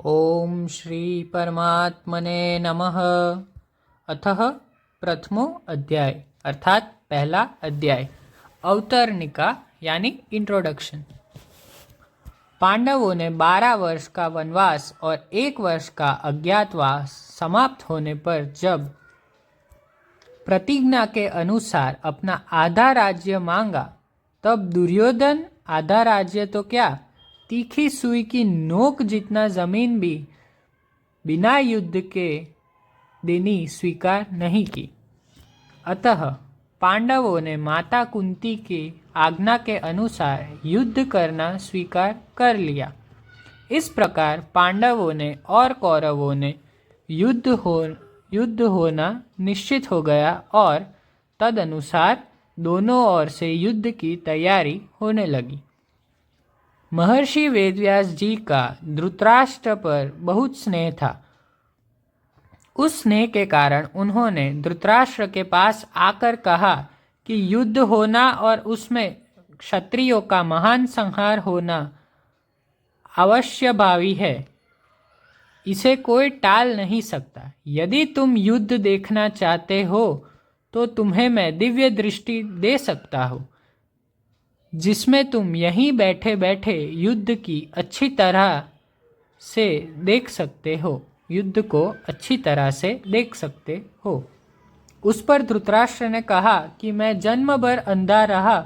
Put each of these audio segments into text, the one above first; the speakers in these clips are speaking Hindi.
ओम श्री परमात्मने नमः। अतः प्रथमो अध्याय अर्थात पहला अध्याय अवतरणिका यानी इंट्रोडक्शन। पांडवों ने 12 वर्ष का वनवास और 1 वर्ष का अज्ञातवास समाप्त होने पर जब प्रतिज्ञा के अनुसार अपना आधा राज्य मांगा, तब दुर्योधन आधा राज्य तो क्या, तीखी सुई की नोक जितना जमीन भी बिना युद्ध के देनी स्वीकार नहीं की। अतः पांडवों ने माता कुंती की आज्ञा के अनुसार युद्ध करना स्वीकार कर लिया। इस प्रकार पांडवों ने और कौरवों ने युद्ध होना निश्चित हो गया और तदनुसार दोनों ओर से युद्ध की तैयारी होने लगी। महर्षि वेदव्यास जी का धृतराष्ट्र पर बहुत स्नेह था। उस स्नेह के कारण उन्होंने धृतराष्ट्र के पास आकर कहा कि युद्ध होना और उसमें क्षत्रियों का महान संहार होना अवश्यभावी है, इसे कोई टाल नहीं सकता। यदि तुम युद्ध देखना चाहते हो तो तुम्हें मैं दिव्य दृष्टि दे सकता हूँ, जिसमें तुम यहीं बैठे बैठे युद्ध की अच्छी तरह से देख सकते हो, युद्ध को अच्छी तरह से देख सकते हो। उस पर धृतराष्ट्र ने कहा कि मैं जन्म भर अंधा रहा,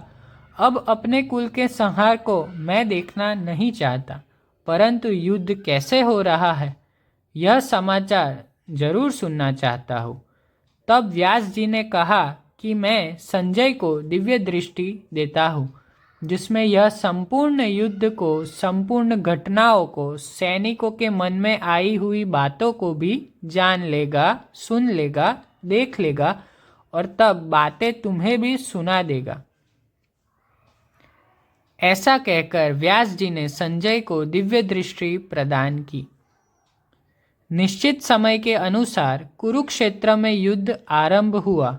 अब अपने कुल के संहार को मैं देखना नहीं चाहता, परंतु युद्ध कैसे हो रहा है यह समाचार जरूर सुनना चाहता हूँ। तब व्यास जी ने कहा कि मैं संजय को दिव्य दृष्टि देता हूँ, जिसमें यह संपूर्ण युद्ध को, संपूर्ण घटनाओं को, सैनिकों के मन में आई हुई बातों को भी जान लेगा, सुन लेगा, देख लेगा और तब बातें तुम्हें भी सुना देगा। ऐसा कहकर व्यास जी ने संजय को दिव्य दृष्टि प्रदान की। निश्चित समय के अनुसार कुरुक्षेत्र में युद्ध आरंभ हुआ।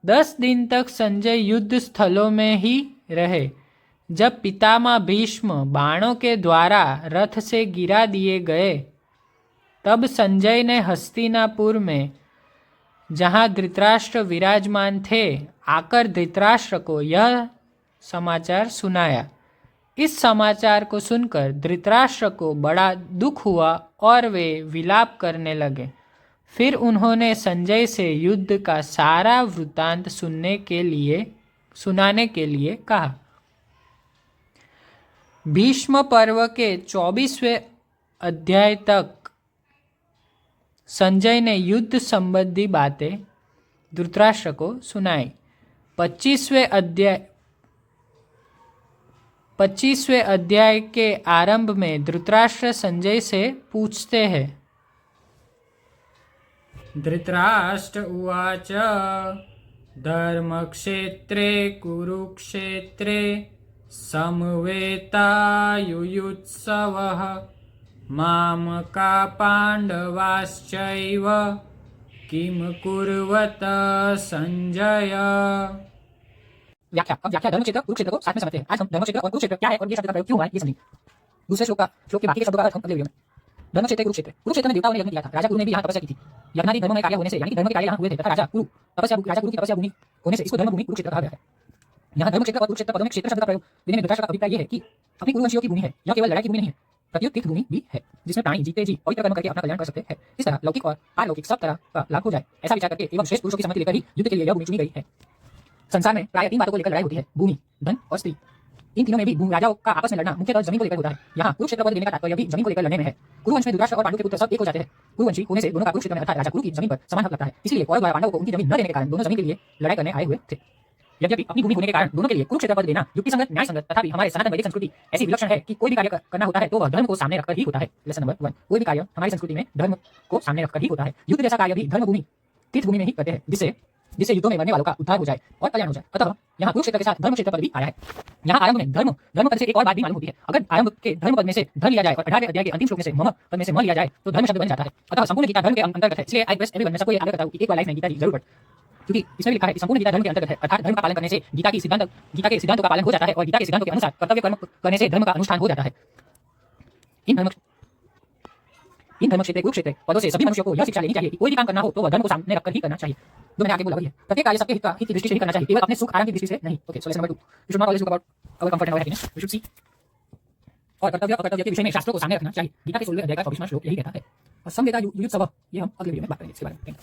10 दिन तक संजय युद्ध स्थलों में ही रहे। जब पितामह भीष्म बाणों के द्वारा रथ से गिरा दिए गए, तब संजय ने हस्तिनापुर में, जहाँ धृतराष्ट्र विराजमान थे, आकर धृतराष्ट्र को यह समाचार सुनाया। इस समाचार को सुनकर धृतराष्ट्र को बड़ा दुख हुआ और वे विलाप करने लगे। फिर उन्होंने संजय से युद्ध का सारा वृत्तांत सुनाने के लिए कहा। भीष्म पर्व के 24वें अध्याय तक संजय ने युद्ध संबंधी बातें धृतराष्ट्र को सुनाई। 25वें अध्याय के आरंभ में धृतराष्ट्र संजय से पूछते हैं। धृतराष्ट्र उवाच धर्मक्षेत्रे कुरुक्षेत्रे समवेतायुयुत्सवः मामका पांडवाश्चैव किम कुर्वत संजय। व्याख्या। अब व्याख्या धर्म क्षेत्र कुरुक्षेत्र को साथ में समझते हैं। आज हम धर्म क्षेत्र और कुरुक्षेत्र क्या है और ये शब्द का प्रयोग क्यों हुआ है ये समझेंगे। दूसरे श्लोक के बाकी के शब्दों का अर्थ हम अगले वीडियो में। धर्म क्षेत्र कुरुक्षेत्र में देवताओं ने यज्ञ किया था। राजा कुरु ने भी यहाँ तपस्या की थी। यज्ञादि धर्म में कार्य होने से, यानी धर्म के कार्य यहाँ हुए थे तथा राजा कुरु की तपस्या भूमि होने से इसको धर्म भूमि कुरुक्षेत्र कहा गया है। यहाँ धर्म क्षेत्र और कुरुक्षेत्र पदों में क्षेत्र शब्द का प्रयोग देने में धृतराष्ट्र का अभिप्राय यह है कि अपनी कुरुवंशियों की भूमि है। यह केवल लड़ाई की भूमि नहीं है, प्रत्युत तीर्थ भूमि भी है, जिसमें प्राणी जीते जी पवित्र कर्म करके अपना कल्याण कर सकते हैं। इस तरह लौकिक और पारलौकिक सब तरह का लाभ हो जाए, ऐसा विचार करके एवं श्रेष्ठ पुरुषों की सम्मति लेकर ही युद्ध के लिए यह भूमि चुनी गई है। संसार में प्राय 3 बातों को लेकर लड़ाई होती है, भूमि, धन और स्त्री। इन तीनों में भी राजाओं का आपस में लड़ना मुख्यतः जमीन को लेकर होता है। यहाँ कुरुक्षेत्र पद देने का तात्पर्य भी जमीन को लेकर लड़ने में है। कुरुवंश में धृतराष्ट्र और पांडु के पुत्र सब एक हो जाते हैं। कुरुवंशी होने से दोनों का कुरुक्षेत्र में अर्थात राजा कुरु की जमीन पर समान हक लगता है। इसलिए कौरव द्वारा पांडवों को उनकी जमीन न देने के कारण दोनों जमीन के लिए लड़ाई करने आए हुए थे। यद्यपि अपनी भूमि होने के कारण दोनों के लिए कुरुक्षेत्र पद देना युक्तिसंगत, न्याय संगत, तथापि हमारे सनातन वैदिक संस्कृति ऐसी विलक्षण है कि कोई भी कार्य करना होता है तो वह धर्म को सामने रखकर ही होता है। लेसन नंबर 1, कोई भी कार्य हमारी संस्कृति में धर्म को सामने रखकर ही होता है। युद्ध जैसा कार्य भी धर्म भूमि, तीर्थ भूमि में ही करते हैं, जिससे युद्धों में मरने वालों का उद्धार हो जाए और कल्याण हो जाए। अतः यहाँ कुरुक्षेत्र के साथ धर्म क्षेत्र पद भी आया है। यहाँ आरंभ में धर्म पद से एक और बात भी मालूम होती है। अगर आरंभ के धर्म पद में से धर लिया जाए और 18वें अध्याय के अंतिम श्लोक में से मम पद में से म लिया जाए तो धर्म शब्द बन जाता है। अतः संपूर्ण गीता धर्म के अंतर्गत है। इसलिए आई रिक्वेस्ट एवरीवन, मैं सबको ये आग्रह करता हूं कि एक बार लाइफ में गीता जरूर पढ़, क्योंकि इसमें लिखा है कि संपूर्ण गीता धर्म के अंतर्गत है। अर्थात धर्म का पालन करने से गीता के सिद्धांतों का पालन हो जाता है और गीता के सिद्धांतों के अनुसार कर्तव्य कर्म करने से धर्म का अनुष्ठान हो जाता है। इन इन धर्म क्षेत्र कुरुक्षेत्र पदों से सभी मनुष्यों को यह शिक्षा लेनी चाहिए कि कोई भी काम करना हो तो वह धर्म को सामने रखकर ही करना चाहिए। जो मैंने आगे बोला वही है, प्रत्येक कार्य सबके हित की दृष्टि से ही करना चाहिए, केवल अपने सुख आराम की दृष्टि से नहीं। Okay, so lesson number 2, we should not always look about our comfort and our happiness, we should see. और कर्तव्य के विषय में शास्त्रों को सामने रखना चाहिए। गीता के 16वें अध्याय का 24वां श्लोक यही कहता है। और समवेता युयुत्सवः, ये हम अगले वीडियो में बात करेंगे इसके बारे में।